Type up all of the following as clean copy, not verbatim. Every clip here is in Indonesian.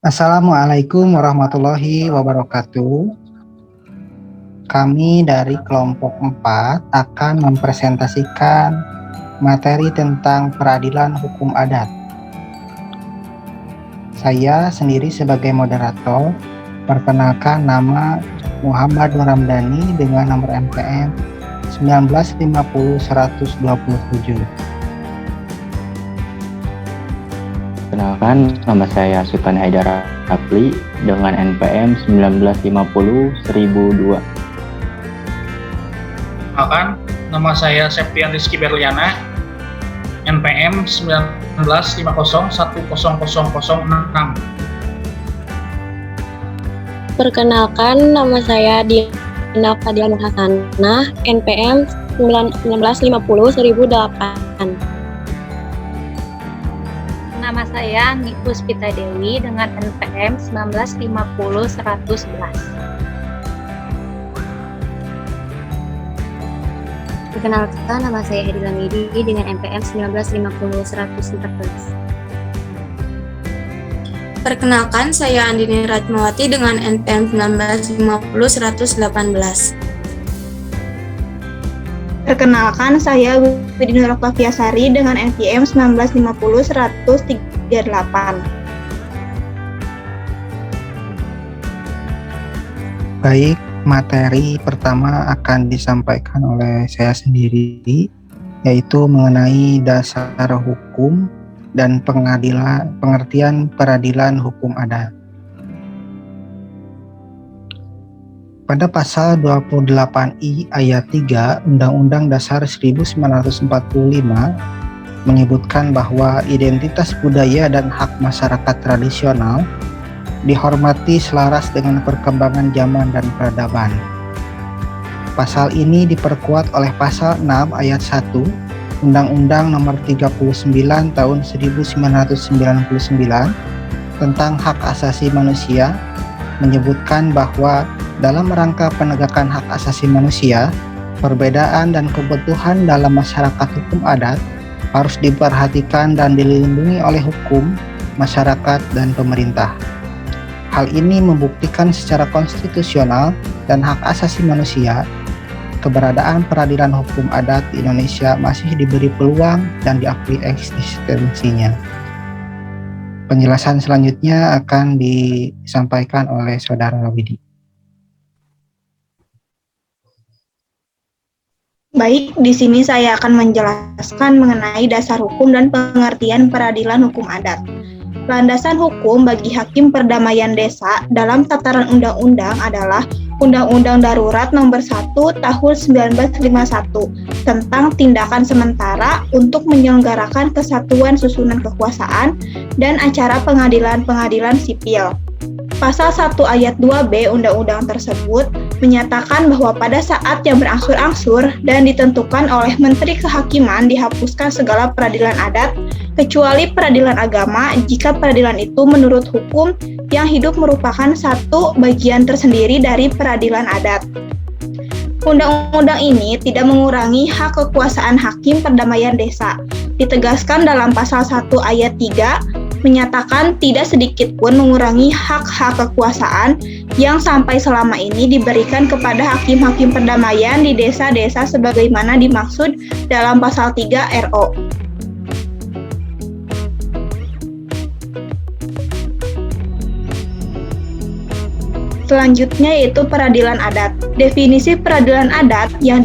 Assalamualaikum warahmatullahi wabarakatuh. Kami dari kelompok 4 akan mempresentasikan materi tentang peradilan hukum adat. Saya sendiri sebagai moderator, perkenalkan nama Muhammad Nur Ramdhani dengan nomor NPM 1950-127. Perkenalkan, nama saya Sultan Haidar Rafli dengan NPM 1950-1002. Perkenalkan, nama saya Septian Rizky Berliana, NPM 1950-10006. Perkenalkan, nama saya Dina Fadila Nur Hasanah, NPM 1950-1008. Nama saya Anggi Puspita Dewi dengan NPM 1950-111. Perkenalkan, nama saya Hedi Lamidi dengan NPM 1950-114. Perkenalkan, saya Andini Ratmawati dengan NPM 1950-118. Perkenalkan, saya Widhi Nur Oktaviasari dengan NPM 1950-138. Baik, materi pertama akan disampaikan oleh saya sendiri, yaitu mengenai dasar hukum dan pengertian peradilan hukum adat. Pada pasal 28I ayat 3 Undang-Undang Dasar 1945 menyebutkan bahwa identitas budaya dan hak masyarakat tradisional dihormati selaras dengan perkembangan zaman dan peradaban. Pasal ini diperkuat oleh pasal 6 ayat 1 Undang-Undang Nomor 39 Tahun 1999 tentang Hak Asasi Manusia menyebutkan bahwa dalam rangka penegakan hak asasi manusia, perbedaan dan kebutuhan dalam masyarakat hukum adat harus diperhatikan dan dilindungi oleh hukum, masyarakat, dan pemerintah. Hal ini membuktikan secara konstitusional dan hak asasi manusia, keberadaan peradilan hukum adat di Indonesia masih diberi peluang dan diakui eksistensinya. Penjelasan selanjutnya akan disampaikan oleh Saudara Widhi. Baik, di sini saya akan menjelaskan mengenai dasar hukum dan pengertian peradilan hukum adat. Landasan hukum bagi hakim perdamaian desa dalam tataran undang-undang adalah Undang-Undang Darurat Nomor 1 Tahun 1951 tentang tindakan sementara untuk menyelenggarakan kesatuan susunan kekuasaan dan acara pengadilan-pengadilan sipil. Pasal 1 ayat 2B undang-undang tersebut menyatakan bahwa pada saat yang berangsur-angsur dan ditentukan oleh Menteri Kehakiman dihapuskan segala peradilan adat, kecuali peradilan agama jika peradilan itu menurut hukum yang hidup merupakan satu bagian tersendiri dari peradilan adat. Undang-undang ini tidak mengurangi hak kekuasaan hakim perdamaian desa. Ditegaskan dalam pasal 1 ayat 3 menyatakan tidak sedikit pun mengurangi hak-hak kekuasaan yang sampai selama ini diberikan kepada hakim-hakim perdamaian di desa-desa sebagaimana dimaksud dalam pasal 3 RO. Selanjutnya yaitu peradilan adat. Definisi peradilan adat yang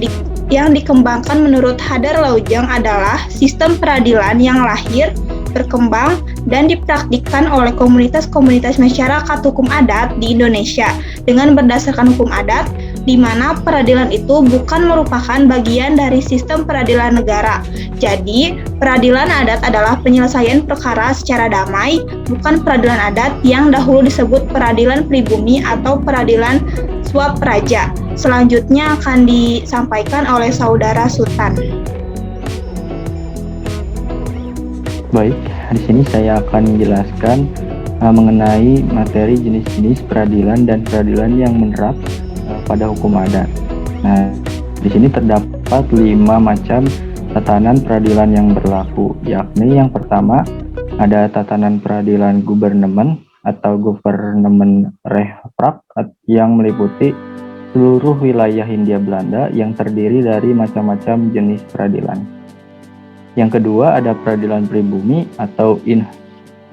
dikembangkan menurut Hadar Lajeng adalah sistem peradilan yang lahir, berkembang, dan dipraktikkan oleh komunitas-komunitas masyarakat hukum adat di Indonesia dengan berdasarkan hukum adat, di mana peradilan itu bukan merupakan bagian dari sistem peradilan negara. Jadi, peradilan adat adalah penyelesaian perkara secara damai, bukan peradilan adat yang dahulu disebut peradilan pribumi atau peradilan suap praja. Selanjutnya akan disampaikan oleh Saudara Sultan. Baik, di sini saya akan menjelaskan mengenai materi jenis-jenis peradilan dan peradilan yang menerap pada hukum adat. Nah, di sini terdapat 5 macam tatanan peradilan yang berlaku, yakni yang pertama ada tatanan peradilan gubernemen atau Government Rechtspraak yang meliputi seluruh wilayah Hindia Belanda yang terdiri dari macam-macam jenis peradilan. Yang kedua ada peradilan pribumi atau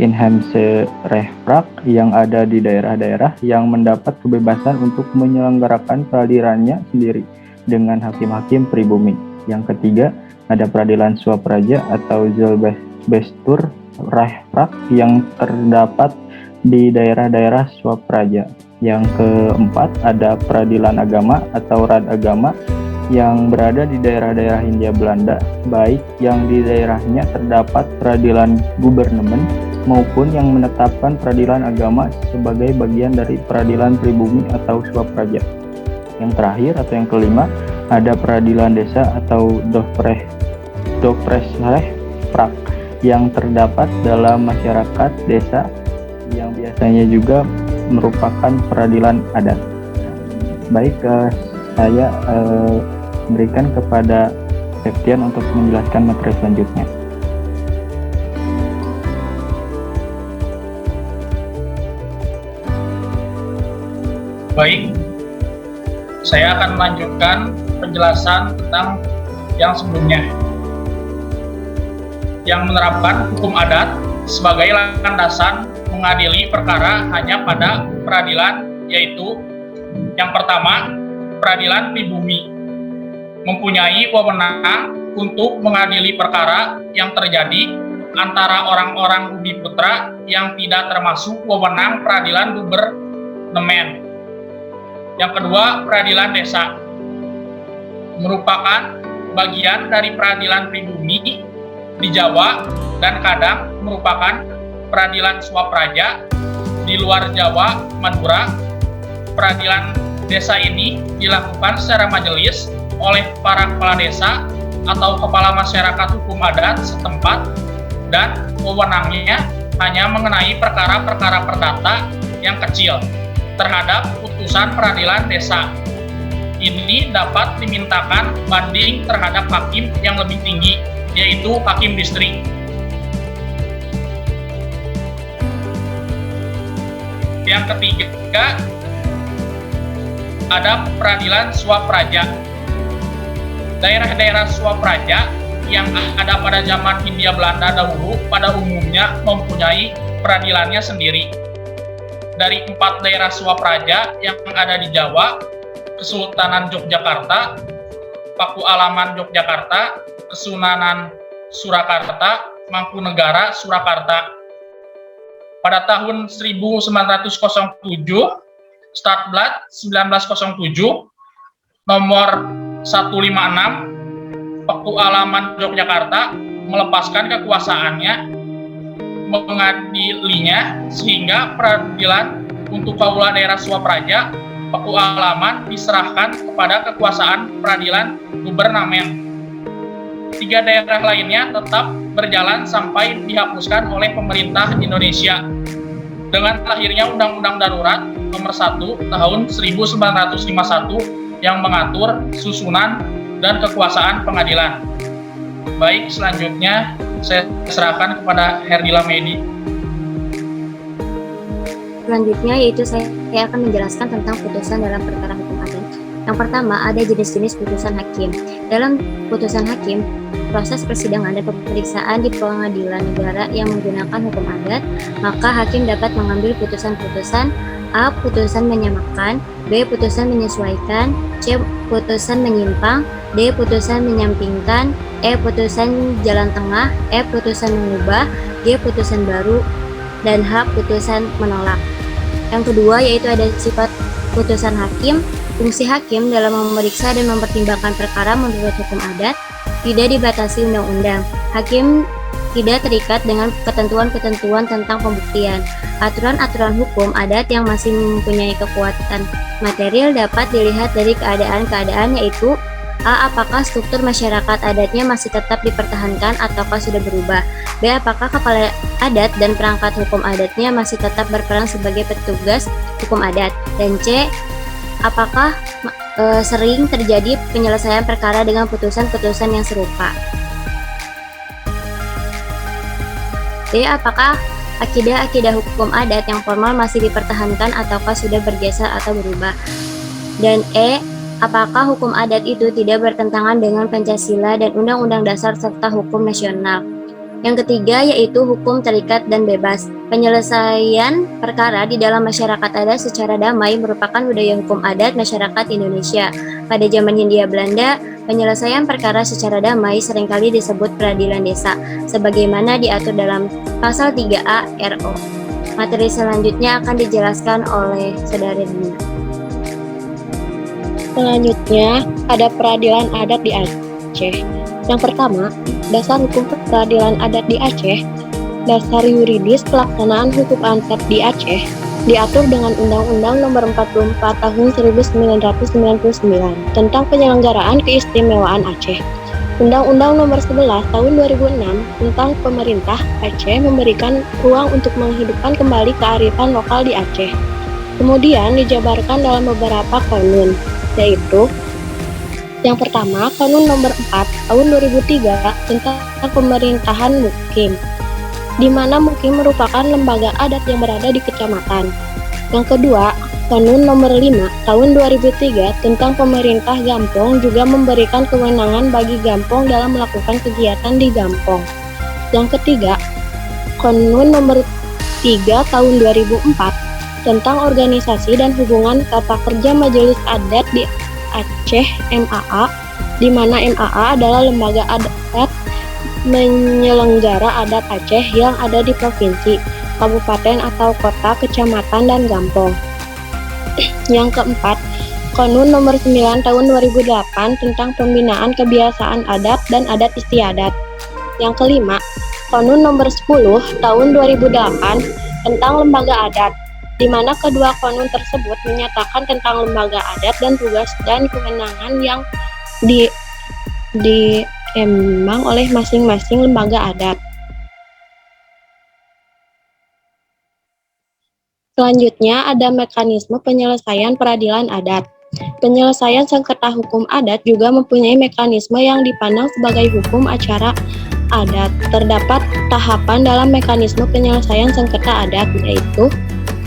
Inheemse Rechtspraak yang ada di daerah-daerah yang mendapat kebebasan untuk menyelenggarakan peradilannya sendiri dengan hakim-hakim pribumi. Yang ketiga ada peradilan swapraja atau Zelbestuur Rechtspraak yang terdapat di daerah-daerah swapraja. Yang keempat ada peradilan agama atau Raad Agama yang berada di daerah-daerah Hindia Belanda, baik yang di daerahnya terdapat peradilan gubernemen maupun yang menetapkan peradilan agama sebagai bagian dari peradilan pribumi atau swapraja. Yang terakhir atau yang kelima ada peradilan desa atau Dorpsrechtspraak yang terdapat dalam masyarakat desa yang biasanya juga merupakan peradilan adat. Baik, saya berikan kepada Septian untuk menjelaskan materi selanjutnya. Baik, saya akan melanjutkan penjelasan tentang yang sebelumnya, yang menerapkan hukum adat sebagai landasan mengadili perkara hanya pada peradilan, yaitu yang pertama, peradilan pribumi mempunyai wewenang untuk mengadili perkara yang terjadi antara orang-orang bumi putra yang tidak termasuk wewenang peradilan gubernemen. Yang kedua, peradilan desa merupakan bagian dari peradilan pribumi di Jawa dan kadang merupakan peradilan swapraja di luar Jawa, Madura. Peradilan desa ini dilakukan secara majelis oleh para kepala desa atau kepala masyarakat hukum adat setempat dan wewenangnya hanya mengenai perkara-perkara perdata yang kecil terhadap putusan peradilan desa. Ini dapat dimintakan banding terhadap hakim yang lebih tinggi, yaitu hakim distrik. Yang ketiga, ada peradilan swapraja. Daerah-daerah swapraja yang ada pada zaman Hindia Belanda dahulu pada umumnya mempunyai peradilannya sendiri. Dari 4 daerah swapraja yang ada di Jawa, Kesultanan Yogyakarta, Pakualaman Yogyakarta, Kesunanan Surakarta, Mangkunegara Surakarta. Pada tahun 1907, Stadblad 1907, nomor 156, Pakualaman Yogyakarta melepaskan kekuasaannya mengadilinya sehingga peradilan untuk kaula daerah swapraja Pakualaman diserahkan kepada kekuasaan peradilan gubernemen. 3 daerah lainnya tetap berjalan sampai dihapuskan oleh pemerintah Indonesia dengan lahirnya Undang-Undang Darurat Nomor 1 Tahun 1951 yang mengatur susunan dan kekuasaan pengadilan. Baik, selanjutnya saya serahkan kepada Herdila Medi. Selanjutnya yaitu saya akan menjelaskan tentang putusan dalam perkara hukum adat. Yang pertama ada jenis-jenis putusan hakim. Dalam putusan hakim, proses persidangan dan pemeriksaan di pengadilan negara yang menggunakan hukum adat, maka hakim dapat mengambil putusan-putusan A. Putusan menyamakan, B. Putusan menyesuaikan, C. Putusan menyimpang, D. Putusan menyampingkan, E. Putusan jalan tengah, F. Putusan mengubah, G. Putusan baru, dan H. Putusan menolak. Yang kedua yaitu ada sifat putusan hakim. Fungsi hakim dalam memeriksa dan mempertimbangkan perkara menurut hukum adat tidak dibatasi undang-undang. Hakim tidak terikat dengan ketentuan-ketentuan tentang pembuktian. Aturan-aturan hukum adat yang masih mempunyai kekuatan material dapat dilihat dari keadaan-keadaan, yaitu A. Apakah struktur masyarakat adatnya masih tetap dipertahankan ataukah sudah berubah? B. Apakah kepala adat dan perangkat hukum adatnya masih tetap berperan sebagai petugas hukum adat? Dan C. Apakah sering terjadi penyelesaian perkara dengan putusan-putusan yang serupa? D. Apakah akidah-akidah hukum adat yang formal masih dipertahankan ataukah sudah bergeser atau berubah. Dan E. Apakah hukum adat itu tidak bertentangan dengan Pancasila dan Undang-Undang Dasar serta hukum nasional? Yang ketiga yaitu hukum terikat dan bebas. Penyelesaian perkara di dalam masyarakat adat secara damai merupakan budaya hukum adat masyarakat Indonesia. Pada zaman Hindia Belanda, penyelesaian perkara secara damai seringkali disebut peradilan desa, sebagaimana diatur dalam pasal 3A RO. Materi selanjutnya akan dijelaskan oleh Saudari Dina. Selanjutnya, ada peradilan adat di Aceh. Yang pertama, dasar hukum peradilan adat di Aceh. Dasar yuridis pelaksanaan hukum adat di Aceh diatur dengan Undang-Undang Nomor 44 Tahun 1999 tentang penyelenggaraan keistimewaan Aceh. Undang-Undang Nomor 11 Tahun 2006 tentang pemerintah Aceh memberikan ruang untuk menghidupkan kembali kearifan lokal di Aceh. Kemudian dijabarkan dalam beberapa kanun, yaitu yang pertama, Kanun Nomor 4 Tahun 2003 tentang pemerintahan mukim, di mana mukim merupakan lembaga adat yang berada di kecamatan. Yang kedua, Kanun Nomor 5 Tahun 2003 tentang pemerintah Gampong juga memberikan kewenangan bagi Gampong dalam melakukan kegiatan di Gampong. Yang ketiga, Kanun Nomor 3 Tahun 2004 tentang organisasi dan hubungan tata kerja Majelis Adat di Aceh MAA, di mana MAA adalah lembaga adat menyelenggara adat Aceh yang ada di provinsi, kabupaten atau kota, kecamatan, dan gampong. Yang keempat, Kanun Nomor 9 Tahun 2008 tentang pembinaan kebiasaan adat dan adat istiadat. Yang kelima, Kanun Nomor 10 Tahun 2008 tentang lembaga adat, di mana kedua kanun tersebut menyatakan tentang lembaga adat dan tugas dan kewenangan yang diemban oleh masing-masing lembaga adat. Selanjutnya ada mekanisme penyelesaian peradilan adat. Penyelesaian sengketa hukum adat juga mempunyai mekanisme yang dipandang sebagai hukum acara adat. Terdapat tahapan dalam mekanisme penyelesaian sengketa adat, yaitu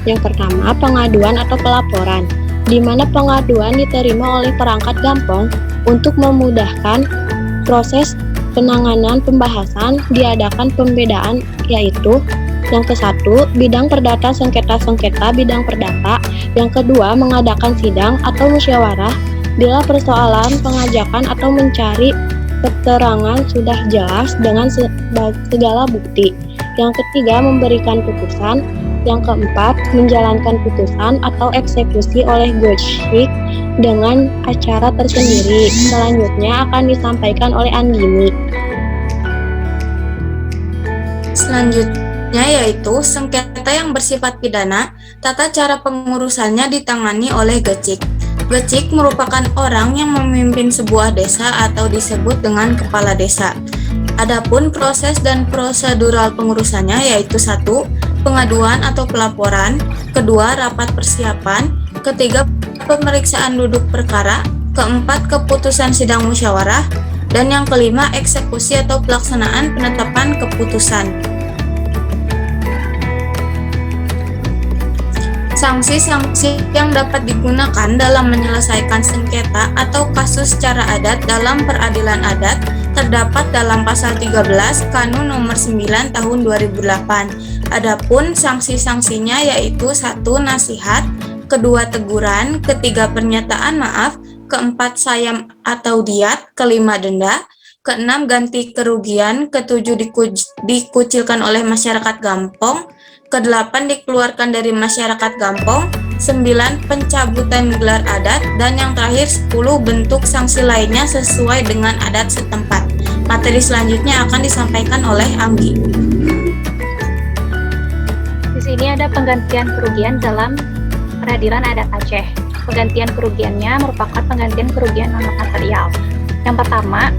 yang pertama, pengaduan atau pelaporan, di mana pengaduan diterima oleh perangkat Gampong. Untuk memudahkan proses penanganan pembahasan, diadakan pembedaan, yaitu yang ke-1, bidang perdata sengketa-sengketa bidang perdata. Yang kedua, mengadakan sidang atau musyawarah bila persoalan pengajakan atau mencari keterangan sudah jelas dengan segala bukti. Yang ketiga, memberikan putusan. Yang keempat, menjalankan putusan atau eksekusi oleh Gojsik dengan acara tersendiri. Selanjutnya akan disampaikan oleh Anggini. Selanjutnya yaitu sengketa yang bersifat pidana, tata cara pengurusannya ditangani oleh Gojsik. Gojsik merupakan orang yang memimpin sebuah desa atau disebut dengan kepala desa. Adapun proses dan prosedural pengurusannya yaitu 1. Pengaduan atau pelaporan, kedua rapat persiapan, ketiga pemeriksaan duduk perkara, keempat keputusan sidang musyawarah, dan yang kelima eksekusi atau pelaksanaan penetapan keputusan. Sanksi-sanksi yang dapat digunakan dalam menyelesaikan sengketa atau kasus secara adat dalam peradilan adat terdapat dalam pasal 13 Kanun Nomor 9 Tahun 2008. Adapun sanksi-sanksinya yaitu 1. Nasihat, kedua teguran, ketiga pernyataan maaf, keempat sayam atau diat, kelima denda, keenam ganti kerugian, ketujuh dikucilkan oleh masyarakat Gampong, kedelapan dikeluarkan dari masyarakat Gampong, 9 pencabutan gelar adat, dan yang terakhir 10 bentuk sanksi lainnya sesuai dengan adat setempat. Materi selanjutnya akan disampaikan oleh Anggi. Di sini ada penggantian kerugian dalam peradilan adat Aceh. Penggantian kerugiannya merupakan penggantian kerugian non-material. Yang pertama,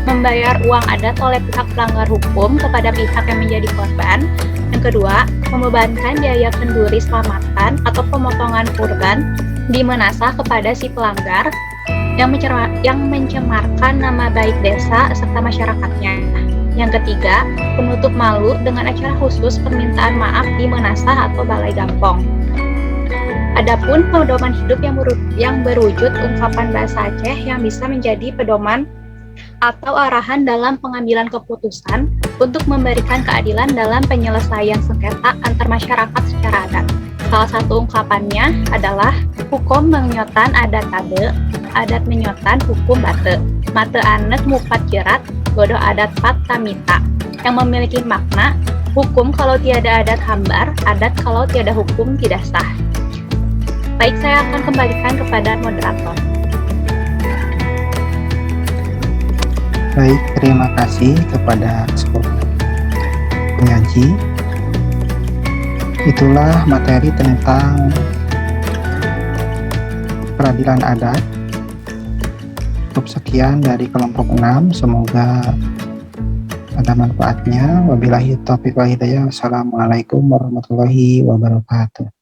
membayar uang adat oleh pihak pelanggar hukum kepada pihak yang menjadi korban. Yang kedua, membebankan biaya kenduri selamatan atau pemotongan kurban di menasah kepada si pelanggar yang mencemarkan nama baik desa serta masyarakatnya. Yang ketiga, penutup malu dengan acara khusus permintaan maaf di Menasah atau Balai Gampong. Adapun pedoman hidup yang berwujud ungkapan bahasa Aceh yang bisa menjadi pedoman atau arahan dalam pengambilan keputusan untuk memberikan keadilan dalam penyelesaian sengketa antar masyarakat secara adat. Salah satu ungkapannya adalah hukum menyotan adat tade, adat menyotan hukum bate, mate anet mupat jerat, bodoh adat pat tamita, yang memiliki makna hukum kalau tiada adat hambar, adat kalau tiada hukum tidak sah. Baik, saya akan kembalikan kepada moderator. Baik, terima kasih kepada penyaji. Itulah materi tentang peradilan adat. Cukup sekian dari kelompok 6. Semoga ada manfaatnya. Wabillahi taufiq wal hidayah. Wassalamualaikum warahmatullahi wabarakatuh.